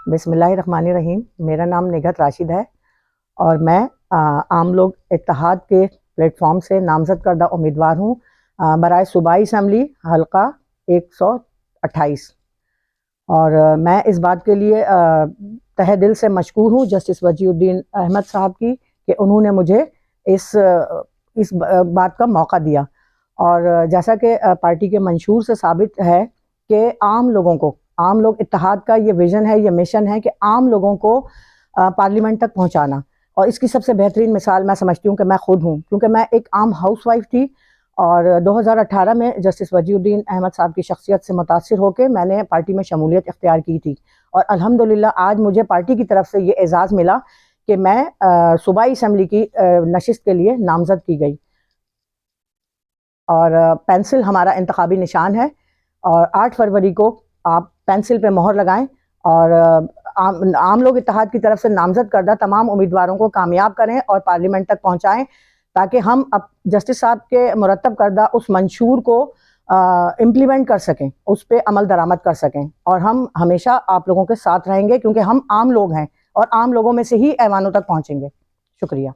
بسم اللہ الرحمن الرحیم۔ میرا نام نگہت راشد ہے اور میں عام لوگ اتحاد کے پلیٹ فارم سے نامزد کردہ امیدوار ہوں برائے صوبائی اسمبلی حلقہ 128، اور میں اس بات کے لیے تہہ دل سے مشکور ہوں جسٹس وجیہ الدین احمد صاحب کی کہ انہوں نے مجھے اس بات کا موقع دیا، اور جیسا کہ پارٹی کے منشور سے ثابت ہے کہ عام لوگ اتحاد کا یہ ویژن ہے، یہ مشن ہے کہ عام لوگوں کو پارلیمنٹ تک پہنچانا، اور اس کی سب سے بہترین مثال میں سمجھتی ہوں کہ میں خود ہوں، کیونکہ میں ایک عام ہاؤس وائف تھی اور 2018 میں جسٹس وجیہ الدین احمد صاحب کی شخصیت سے متاثر ہو کے میں نے پارٹی میں شمولیت اختیار کی تھی، اور الحمدللہ آج مجھے پارٹی کی طرف سے یہ اعزاز ملا کہ میں صوبائی اسمبلی کی نشست کے لیے نامزد کی گئی، اور پینسل ہمارا انتخابی نشان ہے، اور 8 فروری کو آپ پینسل پہ مہر لگائیں اور عام لوگ اتحاد کی طرف سے نامزد کردہ تمام امیدواروں کو کامیاب کریں اور پارلیمنٹ تک پہنچائیں، تاکہ ہم اب جسٹس صاحب کے مرتب کردہ اس منشور کو امپلیمنٹ کر سکیں، اس پہ عمل درآمد کر سکیں، اور ہم ہمیشہ آپ لوگوں کے ساتھ رہیں گے کیونکہ ہم عام لوگ ہیں اور عام لوگوں میں سے ہی ایوانوں تک پہنچیں گے۔ شکریہ۔